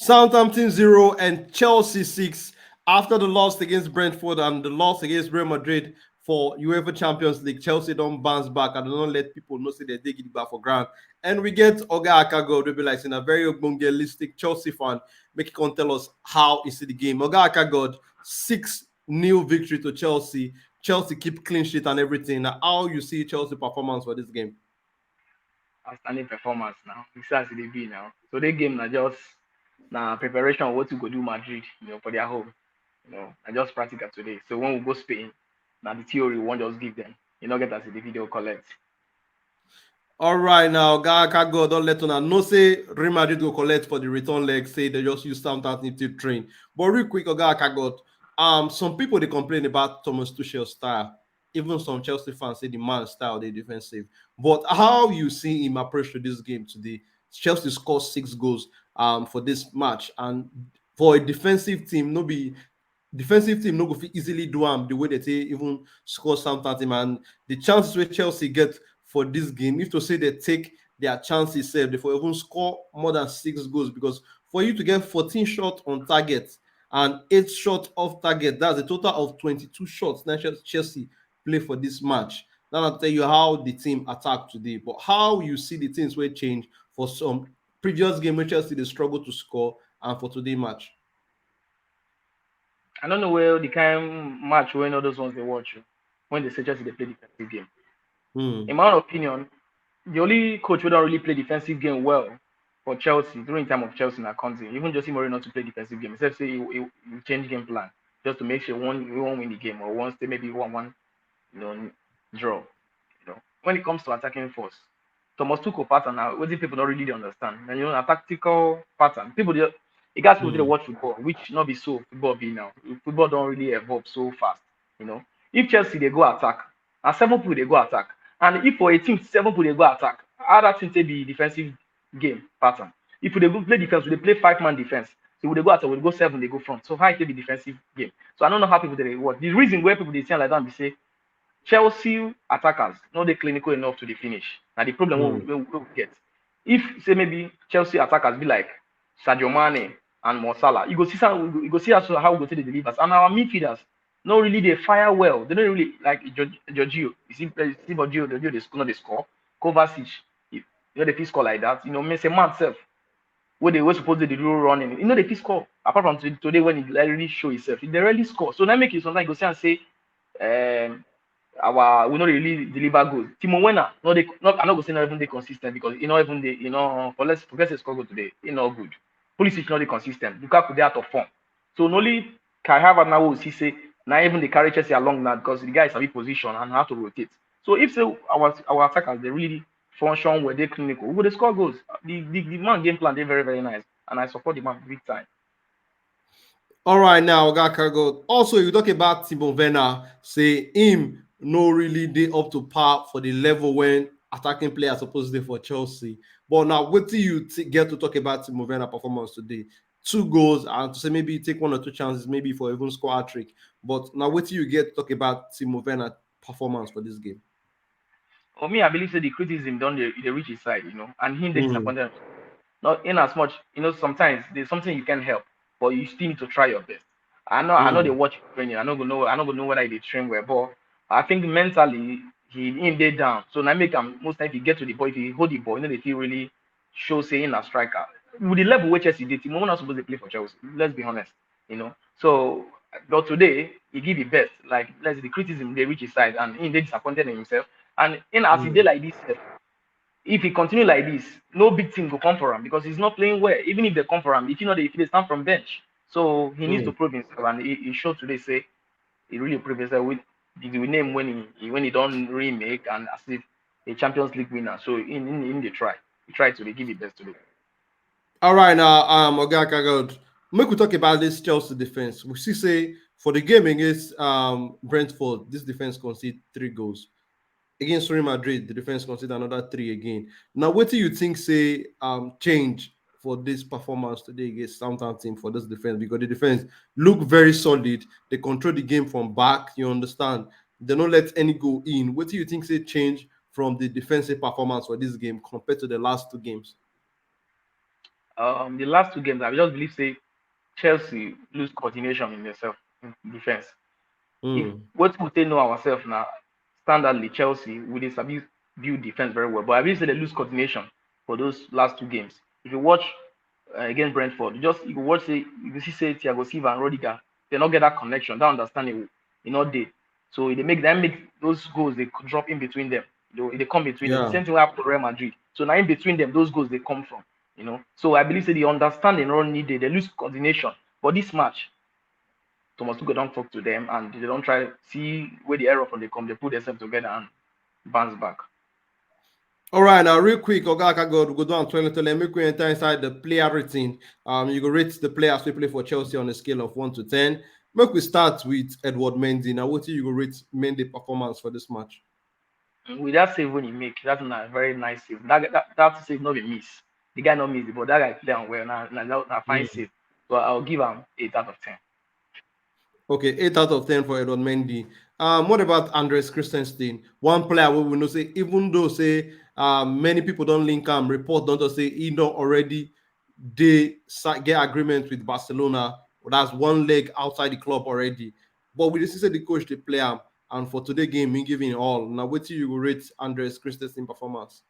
Southampton 0 and Chelsea 6 after the loss against Brentford and the loss against Real Madrid for UEFA Champions League. Chelsea don't bounce back and don't let people know say they take it back for granted. And we get Oga AkaGod, we be like in a very ogbongelistic Chelsea fan, make him tell us how he see the game. Oga AkaGod, 6-0 victory to Chelsea. Chelsea keep clean sheet and everything. Now, how you see Chelsea performance for this game? Outstanding performance now. You see as they be now. So they game now just now preparation of what to go do Madrid, for their home. I just practical today. So when we go Spain, now the theory we won't just give them. Get as the video collect. All right, now, AkaGod don't let on. No say Real Madrid go collect for the return leg. Say they just use Southampton to train. But real quick, AkaGod, some people they complain about Thomas Tuchel's style. Even some Chelsea fans say the man's style they defensive. But how you see him approach to this game today? Chelsea scored 6 goals for this match, and for a defensive team no go fit easily do the way they say even score Southampton, and the chances where Chelsea get for this game, if to say they take their chances, say they even score more than 6 goals, because for you to get 14 shots on target and 8 shots off target, that's a total of 22 shots that Chelsea play for this match. Now I'll tell you how the team attacked today, but how you see the things will change for some previous game where Chelsea they struggle to score and for today match. I don't know where the kind match when all those ones they watch when they say Chelsea they play defensive game. In my own opinion, the only coach who don't really play defensive game well for Chelsea during time of Chelsea and Conte, even Jose Mourinho not to play defensive game, except say he change game plan just to make sure we won't win the game or once they maybe 1-1, you know, draw. When it comes to attacking force, Thomas Tuchel pattern now, what people don't really understand. And a tactical pattern. You guys people watch football, which not be so football be now. Football don't really evolve so fast. If Chelsea they go attack, and 7 people they go attack, and if for a team 7 people they go attack, how that thing be defensive game pattern. If they go play defense, they play 5-man defense. So they go attack, we go 7, they go front. So how it be defensive game? So I don't know how people they work. The reason where people they say like that be say Chelsea attackers not they clinical enough to the finish. Now the problem we get. If say maybe Chelsea attackers be like Sadio Mane and Mo Salah, you go see how we go take the delivers. And our midfielders not really they fire well. They don't really like Giorgio. You see Giorgio they score, not they score. Kovacic, they fit score like that. Messi man self where they were supposed to do running. They fit score. Apart from today when he really show himself, they rarely score. So that make it sometimes go see and say we not really deliver goals. Timo Werner, I'm not gonna say not even they consistent because not even they for let's forget the score goal today, not good. Pulisic not they consistent. Lukaku they out of form. So only Kai Havertz now will see say now even they carry Chelsea along now because the guys have a position and have to rotate. So if say our attackers they really function where they clinical, we they score goals. The man game plan they very very nice and I support the man big time. All right, now AkaGod. Also, you talk about Timo Werner, say him no really they up to par for the level when attacking players supposed to for Chelsea. But now, what do you get to talk about Timo Werner performance today? 2 goals and to say maybe take 1 or 2 chances, maybe for even score a trick. But now, what do you get to talk about Timo Werner performance for this game? For me, I believe say the criticism done the reach his side, and him they disappointed. Not in as much, sometimes there's something you can help, but you still need to try your best. I know they watch training. I don't gonna know whether they train well, but I think mentally he in there down. So now make him most times if you get to the ball, if you hold the ball, they feel really show saying a striker. With the level where Chelsea did, Timo not supposed to play for Chelsea. Let's be honest. So but today he give the best. Like let's the criticism they reach his side and he they disappointed in himself. And in as he did like this, if he continue like this, no big team will come for him because he's not playing well. Even if they come for him, if if they stand from bench, so he needs to prove himself. And he showed today say he really proved himself with the name when he don't remake and as if a Champions League winner. So in the try, he tried to give it best today. All right, now, AkaGod, make we talk about this Chelsea defense. We see say for the game against Brentford, this defense conceded 3 goals. Against Real Madrid, the defense conceded another 3 again. Now, what do you think say change for this performance today against Southampton for this defense? Because the defense look very solid. They control the game from back. You understand? They don't let any go in. What do you think say change from the defensive performance for this game compared to the last 2 games? The last two games, I just believe say Chelsea lose coordination in themselves in defense. If what we know ourselves now, standardly Chelsea we dey sabi build defense very well, but I believe say they lose coordination for those last two games. If you watch against Brentford, you watch say you see say Thiago Silva and Rodiger, they not get that connection, that understanding, not dey. So they make those goals they drop in between them. They come between them. The same thing will happen to Real Madrid. So now in between them, those goals they come from. So I believe say the understanding not needed. They lose coordination. But this match, Thomas Tuchel don't talk to them and they don't try see where the error from they come. They put themselves together and bounce back. All right, now real quick, AkaGod, we go down 20 make we enter inside the player rating. You go rate the players we play for Chelsea on a scale of 1 to 10. Make we start with Edward Mendy. Now, what do you go rate Mendy performance for this match? With that save when he make, that's a very nice save. That save not be miss. The guy not miss it, but that guy play on well. Now fine save. So I'll give him 8 out of 10. Okay, 8 out of 10 for Edward Mendy. What about Andres Christensen? One player we know say, even though say many people don't link him, report don't say he don't already they get agreement with Barcelona. That's one leg outside the club already. But we just say the coach, the player, and for today game, he giving all. Now, what do you rate Andres Christensen performance?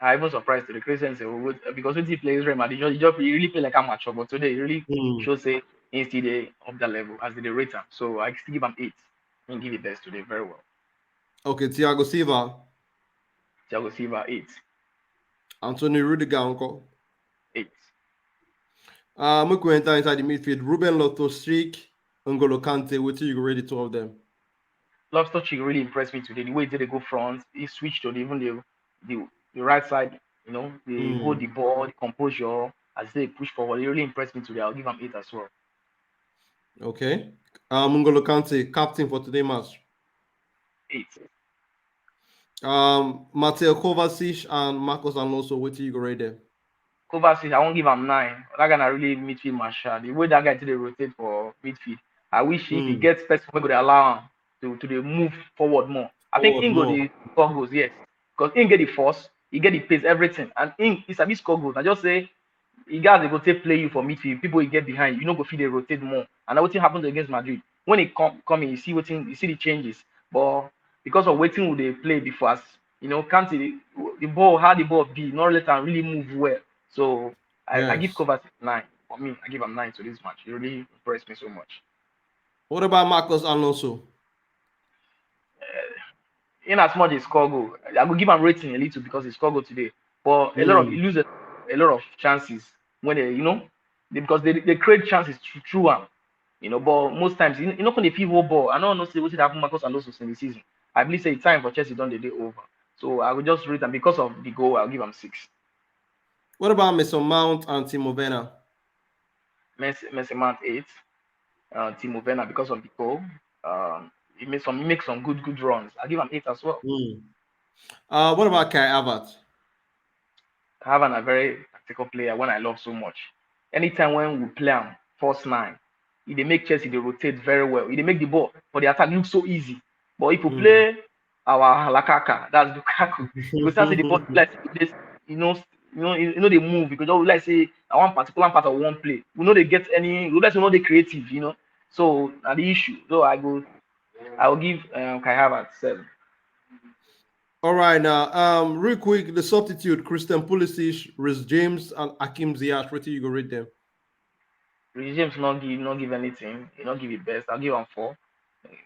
I even surprised to the Christensen because when he plays Real Madrid, he really play like amateur, but today he really shows say he's still up that level as they rate him. So I still give him 8 and give it best today very well. Okay, Thiago Silva. Thiago Silva 8. Anthony Rudiger uncle. 8. Make we enter inside the midfield. Ruben Loftus-Cheek, N'Golo Kante. What do you rate the two of them? Loftus-Cheek really impressed me today. The way they go front, he switched to even the right side. They hold the ball, the composure as they push forward. He really impressed me today. I'll give him 8 as well. Okay. N'Golo Kante, captain for today's match. 8. Mateo Kovacic and Marcos Alonso. What do you rate them? Kovacic, I won't give him 9. That guy really midfield marshal. The way that guy today rotate for midfield, I wish if he gets person who could allow him to move forward more. I think Ingo the score goals, yes. Because he get the force, he get the pace, everything. And he's a bit score goals. I just say he guys they go take play you for midfield. People will get behind, go feel they rotate more. And what happens against Madrid. When he come in, you see the changes. But because of waiting would they play before us, can't see the ball, how the ball be, not let them really move well. So I give Kovacic 9. For me, I give him 9 to this match. He really impressed me so much. What about Marcos Alonso? In as much as score goal, I will give him rating a little because he scored goal today. But he loses a lot of chances when because they create chances through him. But most times you're not going to feel whole ball. I don't know what happened Marcos Alonso in the season. I believe it's time for Chelsea done the day over. So I will just rate him because of the goal. I'll give him 6. What about Mason Mount and Timo Werner? Mason Mount 8. Timo Werner because of the goal. He makes some good runs. I give him 8 as well. What about Kai Havertz? Kai Havertz a very tactical player when I love so much. Anytime when we play him first 9, they make Chelsea they rotate very well. They make the ball for the attack look so easy. But if we play our Lakaka, that's Lukaku, you start see the ball like this, they move because we like say one particular part of one play. We know they get any. We like to know they creative, So the issue. So I will give Kai Havertz 7. All right, now real quick, the substitute Christian Pulisic, Reece James, and Hakim Ziyech. What do you go rate them? Reece James not give anything. He not give it best. I'll give him 4.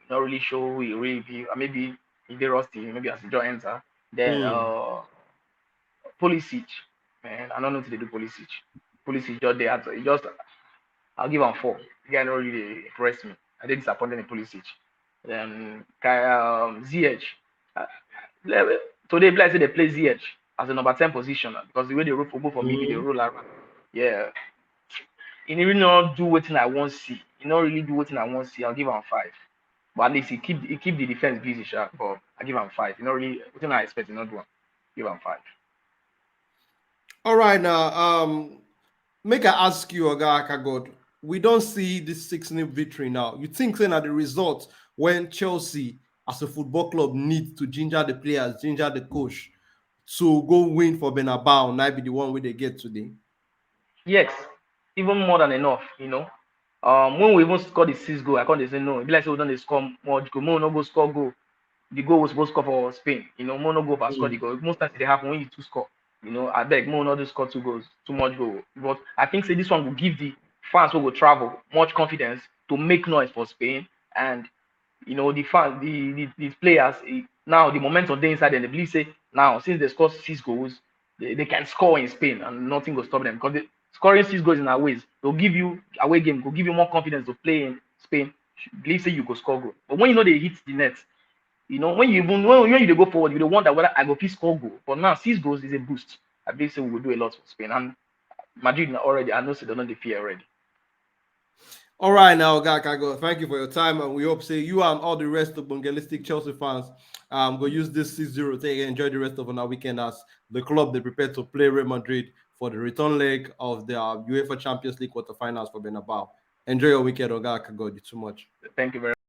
Not really sure who he really be. Maybe if they rusty, maybe as a joint enter. Then Pulisic, man, I don't know if they do Pulisic. Pulisic just I'll give him 4. The guy not really impressed me. I did disappointed in Pulisic. Then Ziyech. Today, I say they play Ziyech as a number 10 position because the way they roll for both for me, they roll around. Yeah. He really not do what I want to see. He not really do what I want to see. I'll give him 5. But at least he keep the defense busy, but I give him 5. Not really what I expect. He not do. Give him 5. All right, now make I ask you, AkaGod. We don't see this 6-0 victory now. You think saying that the result when Chelsea as a football club needs to ginger the players, ginger the coach to go win for Bernabeu, might be the one where they get today? Yes, even more than enough, you know. When we even score the 6 goal, I can't say no. It be like say we don't score more goal. More no go score goal. The goal was supposed to score for Spain. You know, more no go for score the goal. Most times they happen when you two score. You know, I beg more not to score 2 goals, too much goal. But I think say this one will give the fans who will travel much confidence to make noise for Spain, and you know the fans, the players now the momentum they inside them. They believe say now since they score 6 goals, they can score in Spain and nothing will stop them because scoring 6 goals in away will give you away game will give you more confidence to play in Spain. Believe say you go score goal, but when you know they hit the net, you know when you even when you go forward, you don't wonder whether I go fit score goal. But now 6 goals is a boost. I believe say we will do a lot for Spain and Madrid already. I know say they're not the fear already. All right, now, AkaGod, thank you for your time, and we hope say you and all the rest of Bungelistic Chelsea fans go use this 6-0 take and enjoy the rest of our weekend as the club they prepare to play Real Madrid for the return leg of the UEFA Champions League quarterfinals for Bernabeu. Enjoy your weekend, AkaGod. You too much. Thank you very much.